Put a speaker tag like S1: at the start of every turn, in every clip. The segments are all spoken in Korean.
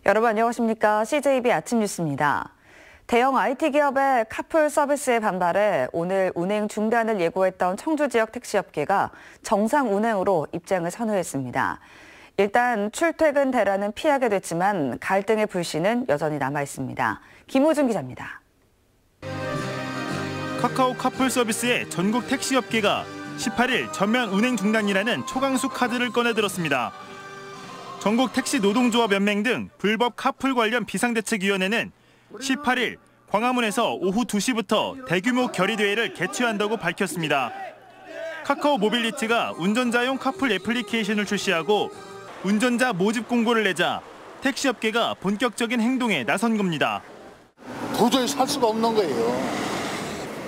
S1: 여러분 안녕하십니까? CJB 아침 뉴스입니다. 대형 IT 기업의 카풀 서비스에 반발해 오늘 운행 중단을 예고했던 청주 지역 택시업계가 정상 운행으로 입장을 선호했습니다. 일단 출퇴근 대란은 피하게 됐지만 갈등의 불씨는 여전히 남아 있습니다. 김호준 기자입니다.
S2: 카카오 카풀 서비스의 전국 택시업계가 18일 전면 운행 중단이라는 초강수 카드를 꺼내들었습니다. 전국 택시 노동조합 연맹 등 불법 카풀 관련 비상대책위원회는 18일 광화문에서 오후 2시부터 대규모 결의대회를 개최한다고 밝혔습니다. 카카오 모빌리티가 운전자용 카풀 애플리케이션을 출시하고 운전자 모집 공고를 내자 택시업계가 본격적인 행동에 나선 겁니다.
S3: 도저히 살 수가 없는 거예요.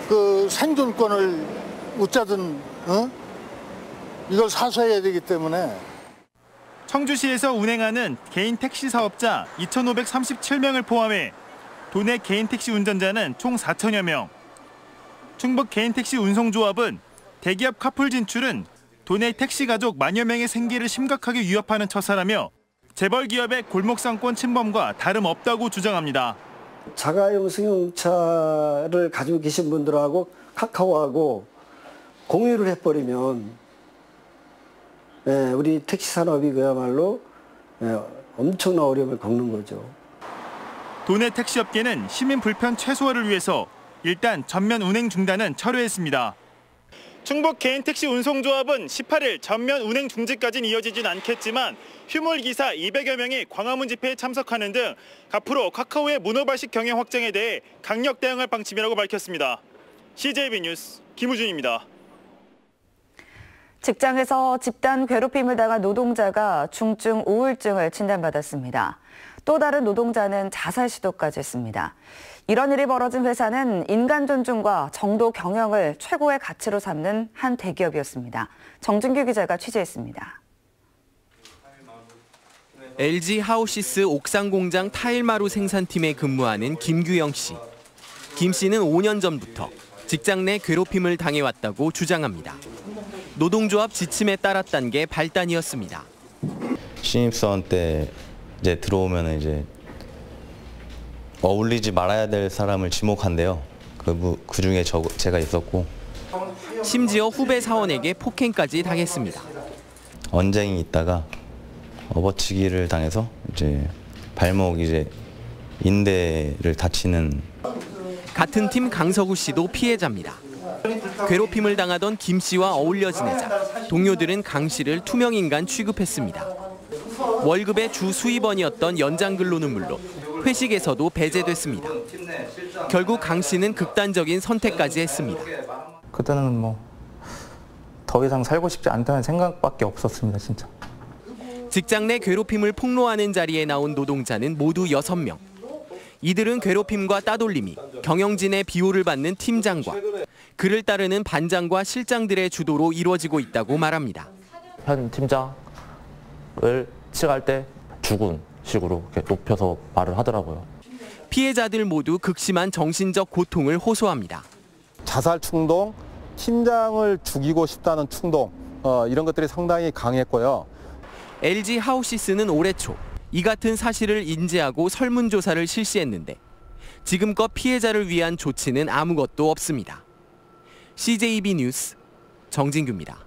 S3: 그 생존권을 어쩌든 이걸 사서해야 되기 때문에.
S2: 청주시에서 운행하는 개인 택시 사업자 2,537명을 포함해 도내 개인 택시 운전자는 총 4천여 명. 충북 개인 택시 운송조합은 대기업 카풀 진출은 도내 택시 가족 만여 명의 생계를 심각하게 위협하는 처사라며 재벌 기업의 골목상권 침범과 다름없다고 주장합니다.
S4: 자가용 승용차를 가지고 계신 분들하고 카카오하고 공유를 해버리면 우리 택시 산업이 그야말로 엄청난 어려움을 겪는 거죠.
S2: 도내 택시업계는 시민 불편 최소화를 위해서 일단 전면 운행 중단은 철회했습니다. 충북 개인택시 운송조합은 18일 전면 운행 중지까지는 이어지진 않겠지만 휴물기사 200여 명이 광화문 집회에 참석하는 등 앞으로 카카오의 문어발식 경영 확장에 대해 강력 대응할 방침이라고 밝혔습니다. CJB 뉴스 김우준입니다.
S1: 직장에서 집단 괴롭힘을 당한 노동자가 중증 우울증을 진단받았습니다. 또 다른 노동자는 자살 시도까지 했습니다. 이런 일이 벌어진 회사는 인간 존중과 정도 경영을 최고의 가치로 삼는 한 대기업이었습니다. 정준규 기자가 취재했습니다.
S5: LG 하우시스 옥상공장 타일마루 생산팀에 근무하는 김규영 씨. 김 씨는 5년 전부터 직장 내 괴롭힘을 당해왔다고 주장합니다. 노동조합 지침에 따랐다는 게 발단이었습니다.
S6: 신입사원 때 이제 들어오면 이제 어울리지 말아야 될 사람을 지목한대요. 그 중에 제가 있었고.
S5: 심지어 후배 사원에게 폭행까지 당했습니다.
S6: 언쟁이 있다가 업어치기를 당해서 이제 발목 인대를 다치는.
S5: 같은 팀 강서구 씨도 피해자입니다. 괴롭힘을 당하던 김 씨와 어울려 지내자 동료들은 강 씨를 투명인간 취급했습니다. 월급의 주 수입원이었던 연장 근로는 물론 회식에서도 배제됐습니다. 결국 강 씨는 극단적인 선택까지 했습니다.
S7: 그때는 더 이상 살고 싶지 않다는 생각밖에 없었습니다, 진짜.
S5: 직장 내 괴롭힘을 폭로하는 자리에 나온 노동자는 모두 6명. 이들은 괴롭힘과 따돌림이 경영진의 비호를 받는 팀장과 그를 따르는 반장과 실장들의 주도로 이루어지고 있다고 말합니다.
S7: 현 팀장을 칭할 때 죽은 식으로 이렇게 높여서 말을 하더라고요.
S5: 피해자들 모두 극심한 정신적 고통을 호소합니다.
S8: 자살 충동, 팀장을 죽이고 싶다는 충동, 이런 것들이 상당히 강했고요.
S5: LG 하우시스는 올해 초 이 같은 사실을 인지하고 설문조사를 실시했는데 지금껏 피해자를 위한 조치는 아무것도 없습니다. CJB 뉴스 정진규입니다.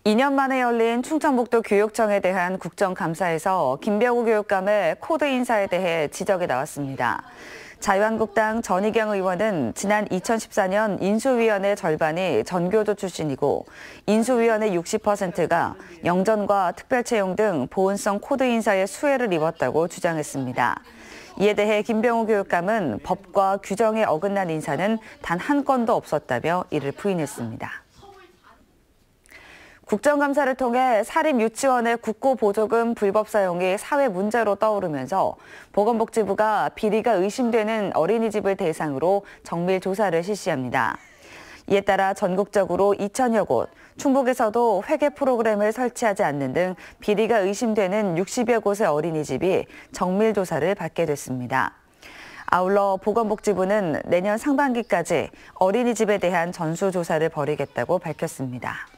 S1: 2년 만에 열린 충청북도 교육청에 대한 국정감사에서 김병우 교육감의 코드 인사에 대해 지적이 나왔습니다. 자유한국당 전희경 의원은 지난 2014년 인수위원회 절반이 전교조 출신이고 인수위원회 60%가 영전과 특별채용 등 보온성 코드 인사의 수혜를 입었다고 주장했습니다. 이에 대해 김병우 교육감은 법과 규정에 어긋난 인사는 단 한 건도 없었다며 이를 부인했습니다. 국정감사를 통해 사립유치원의 국고보조금 불법 사용이 사회 문제로 떠오르면서 보건복지부가 비리가 의심되는 어린이집을 대상으로 정밀 조사를 실시합니다. 이에 따라 전국적으로 2,000여 곳, 충북에서도 회계 프로그램을 설치하지 않는 등 비리가 의심되는 60여 곳의 어린이집이 정밀 조사를 받게 됐습니다. 아울러 보건복지부는 내년 상반기까지 어린이집에 대한 전수조사를 벌이겠다고 밝혔습니다.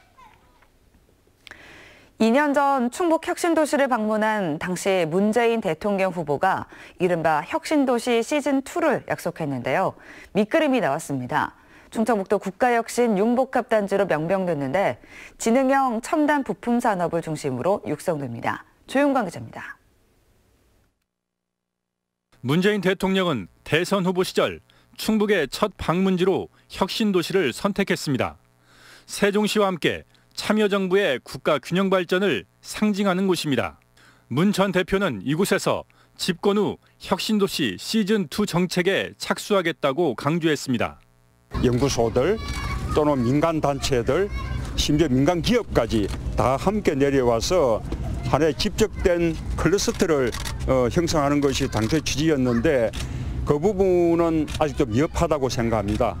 S1: 2년 전 충북 혁신도시를 방문한 당시 문재인 대통령 후보가 이른바 혁신도시 시즌2를 약속했는데요. 밑그림이 나왔습니다. 충청북도 국가혁신 융복합단지로 명명됐는데 지능형 첨단 부품 산업을 중심으로 육성됩니다. 조윤광 기자입니다.
S9: 문재인 대통령은 대선 후보 시절 충북의 첫 방문지로 혁신도시를 선택했습니다. 세종시와 함께 참여정부의 국가 균형 발전을 상징하는 곳입니다. 문 전 대표는 이곳에서 집권 후 혁신도시 시즌2 정책에 착수하겠다고 강조했습니다.
S10: 연구소들 또는 민간단체들, 심지어 민간기업까지 다 함께 내려와서 하나의 집적된 클러스터를 형성하는 것이 당초의 취지였는데 그 부분은 아직도 미흡하다고 생각합니다.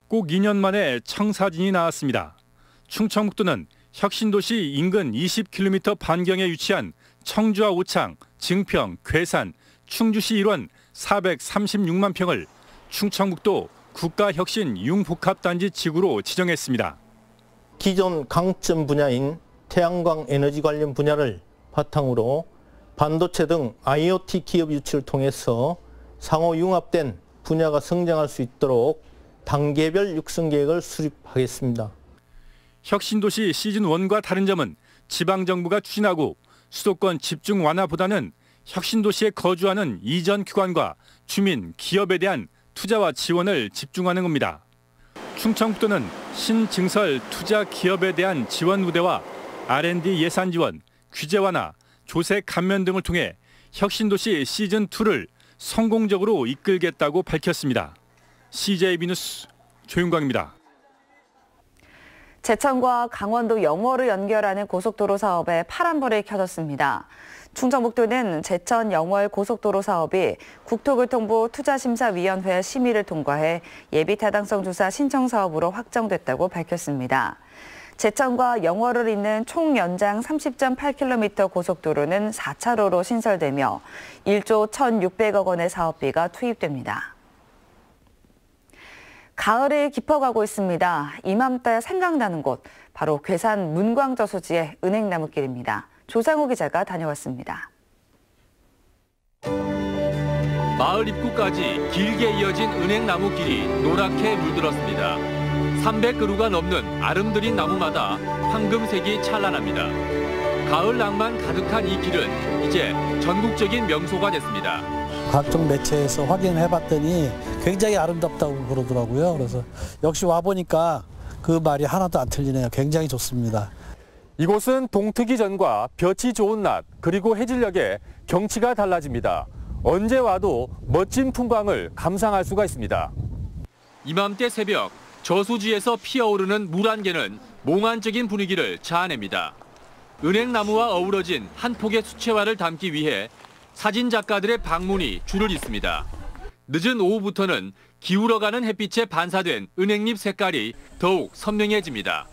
S9: 꼭 2년 만에 청사진이 나왔습니다. 충청북도는 혁신도시 인근 20km 반경에 위치한 청주와 오창, 증평, 괴산, 충주시 일원 436만 평을 충청북도 국가혁신 융복합단지 지구로 지정했습니다.
S11: 기존 강점 분야인 태양광 에너지 관련 분야를 바탕으로 반도체 등 IoT 기업 유치를 통해서 상호 융합된 분야가 성장할 수 있도록 단계별 육성 계획을 수립하겠습니다.
S9: 혁신도시 시즌1과 다른 점은 지방정부가 추진하고 수도권 집중 완화보다는 혁신도시에 거주하는 이전 기관과 주민, 기업에 대한 투자와 지원을 집중하는 겁니다. 충청북도는 신증설 투자 기업에 대한 지원 무대와 R&D 예산 지원, 규제 완화, 조세 감면 등을 통해 혁신도시 시즌2를 성공적으로 이끌겠다고 밝혔습니다. CJB 뉴스 조윤광입니다.
S1: 제천과 강원도 영월을 연결하는 고속도로 사업에 파란불이 켜졌습니다. 충청북도는 제천 영월 고속도로 사업이 국토교통부 투자심사위원회 심의를 통과해 예비타당성 조사 신청 사업으로 확정됐다고 밝혔습니다. 제천과 영월을 잇는 총 연장 30.8km 고속도로는 4차로로 신설되며 1조 1,600억 원의 사업비가 투입됩니다. 가을이 깊어가고 있습니다. 이맘때 생각나는 곳, 바로 괴산 문광저수지의 은행나무길입니다. 조상우 기자가 다녀왔습니다.
S5: 마을 입구까지 길게 이어진 은행나무길이 노랗게 물들었습니다. 300그루가 넘는 아름드린 나무마다 황금색이 찬란합니다. 가을 낭만 가득한 이 길은 이제 전국적인 명소가 됐습니다.
S12: 각종 매체에서 확인해봤더니 굉장히 아름답다고 그러더라고요. 그래서 역시 와보니까 그 말이 하나도 안 틀리네요. 굉장히 좋습니다.
S8: 이곳은 동트기 전과 볕이 좋은 낮 그리고 해질녘에 경치가 달라집니다. 언제 와도 멋진 풍광을 감상할 수가 있습니다.
S5: 이맘때 새벽 저수지에서 피어오르는 물 한 개는 몽환적인 분위기를 자아냅니다. 은행나무와 어우러진 한 폭의 수채화를 담기 위해 사진작가들의 방문이 줄을 잇습니다. 늦은 오후부터는 기울어가는 햇빛에 반사된 은행잎 색깔이 더욱 선명해집니다.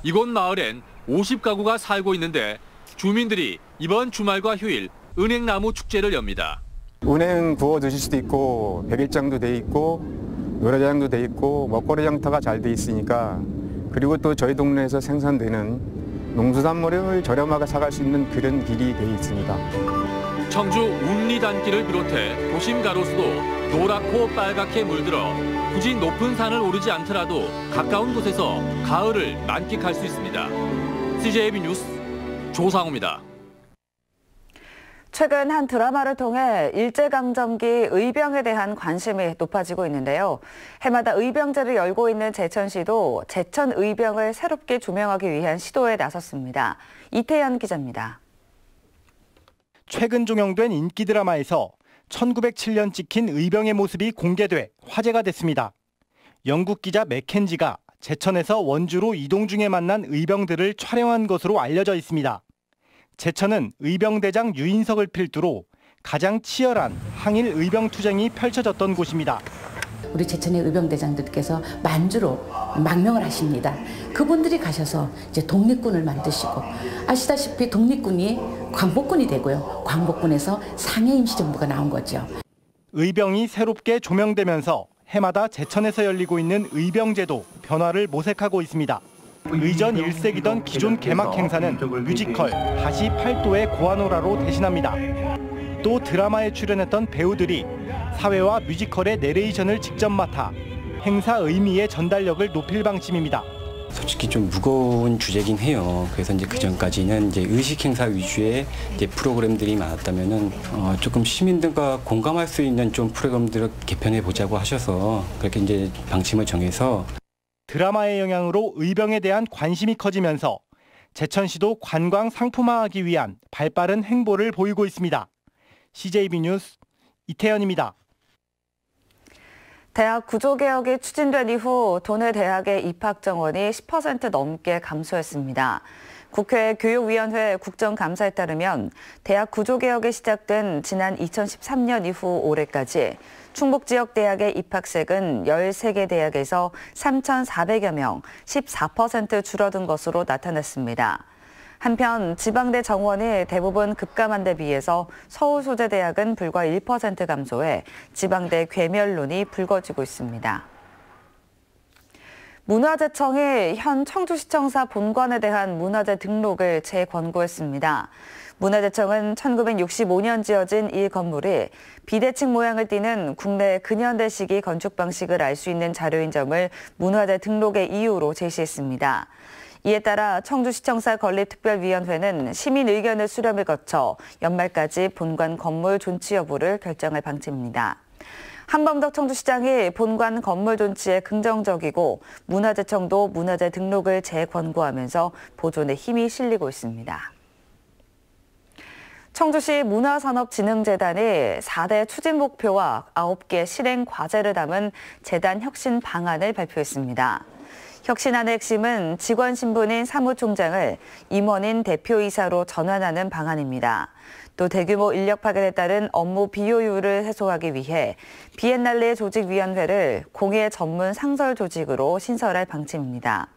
S5: 이곳 마을엔 50가구가 살고 있는데 주민들이 이번 주말과 휴일 은행나무 축제를 엽니다.
S13: 은행 구워 드실 수도 있고 백일장도 돼 있고 노래장도 돼 있고 먹거리 장터가 잘 돼 있으니까 그리고 또 저희 동네에서 생산되는 농수산물을 저렴하게 사갈 수 있는 그런 길이 돼 있습니다.
S5: 청주 운리단길을 비롯해 도심 가로수도 노랗고 빨갛게 물들어 굳이 높은 산을 오르지 않더라도 가까운 곳에서 가을을 만끽할 수 있습니다. CJB 뉴스 조상우입니다.
S1: 최근 한 드라마를 통해 일제강점기 의병에 대한 관심이 높아지고 있는데요. 해마다 의병제를 열고 있는 제천시도 제천 의병을 새롭게 조명하기 위한 시도에 나섰습니다. 이태현 기자입니다.
S2: 최근 종영된 인기 드라마에서 1907년 찍힌 의병의 모습이 공개돼 화제가 됐습니다. 영국 기자 맥켄지가 제천에서 원주로 이동 중에 만난 의병들을 촬영한 것으로 알려져 있습니다. 제천은 의병대장 유인석을 필두로 가장 치열한 항일 의병 투쟁이 펼쳐졌던 곳입니다.
S14: 우리 제천의 의병대장들께서 만주로 망명을 하십니다. 그분들이 가셔서 이제 독립군을 만드시고 아시다시피 독립군이 광복군이 되고요. 광복군에서 상해 임시정부가 나온 거죠.
S2: 의병이 새롭게 조명되면서 해마다 제천에서 열리고 있는 의병제도 변화를 모색하고 있습니다.
S15: 의전 1세기던 기존 개막 행사는 뮤지컬 다시 팔도의 고아노라로 대신합니다. 또 드라마에 출연했던 배우들이 사회와 뮤지컬의 내레이션을 직접 맡아 행사 의미의 전달력을 높일 방침입니다.
S16: 솔직히 좀 무거운 주제긴 해요. 그래서 이제 그 전까지는 이제 의식 행사 위주의 이제 프로그램들이 많았다면은 조금 시민들과 공감할 수 있는 좀 프로그램들을 개편해 보자고 하셔서 그렇게 이제 방침을 정해서
S15: 드라마의 영향으로 의병에 대한 관심이 커지면서 제천시도 관광 상품화하기 위한 발빠른 행보를 보이고 있습니다. CJB 뉴스 이태현입니다.
S1: 대학 구조개혁이 추진된 이후 도내 대학의 입학 정원이 10% 넘게 감소했습니다. 국회 교육위원회 국정감사에 따르면 대학 구조개혁이 시작된 지난 2013년 이후 올해까지 충북 지역 대학의 입학생은 13개 대학에서 3,400여 명, 14% 줄어든 것으로 나타났습니다. 한편 지방대 정원이 대부분 급감한 데 비해서 서울 소재 대학은 불과 1% 감소해 지방대 괴멸론이 불거지고 있습니다. 문화재청이 현 청주시청사 본관에 대한 문화재 등록을 재권고했습니다. 문화재청은 1965년 지어진 이 건물이 비대칭 모양을 띠는 국내 근현대 시기 건축 방식을 알 수 있는 자료인 점을 문화재 등록의 이유로 제시했습니다. 이에 따라 청주시청사 건립특별위원회는 시민 의견을 수렴을 거쳐 연말까지 본관 건물 존치 여부를 결정할 방침입니다. 한범덕 청주시장이 본관 건물 존치에 긍정적이고 문화재청도 문화재 등록을 재권고하면서 보존에 힘이 실리고 있습니다. 청주시 문화산업진흥재단이 4대 추진 목표와 9개 실행 과제를 담은 재단 혁신 방안을 발표했습니다. 혁신안의 핵심은 직원 신분인 사무총장을 임원인 대표이사로 전환하는 방안입니다. 또 대규모 인력 파견에 따른 업무 비효율을 해소하기 위해 비엔날레 조직위원회를 공예 전문 상설 조직으로 신설할 방침입니다.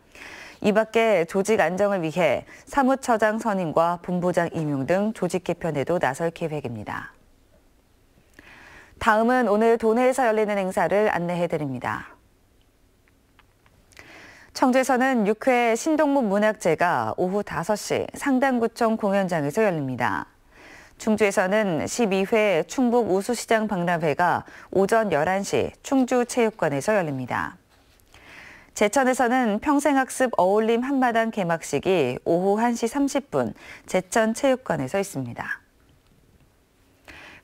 S1: 이 밖에 조직 안정을 위해 사무처장 선임과 본부장 임용 등 조직 개편에도 나설 계획입니다. 다음은 오늘 도내에서 열리는 행사를 안내해드립니다. 청주에서는 6회 신동문 문학제가 오후 5시 상당구청 공연장에서 열립니다. 충주에서는 12회 충북 우수시장 박람회가 오전 11시 충주체육관에서 열립니다. 제천에서는 평생학습 어울림 한마당 개막식이 오후 1시 30분 제천체육관에서 있습니다.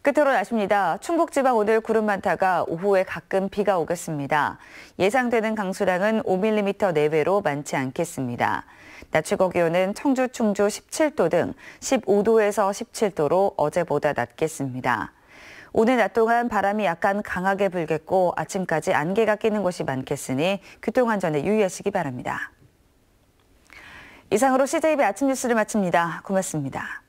S1: 끝으로 날씨입니다. 충북지방 오늘 구름 많다가 오후에 가끔 비가 오겠습니다. 예상되는 강수량은 5mm 내외로 많지 않겠습니다. 낮 최고 기온은 청주, 충주 17도 등 15도에서 17도로 어제보다 낮겠습니다. 오늘 낮 동안 바람이 약간 강하게 불겠고 아침까지 안개가 끼는 곳이 많겠으니 교통안전에 유의하시기 바랍니다. 이상으로 CJB 아침 뉴스를 마칩니다. 고맙습니다.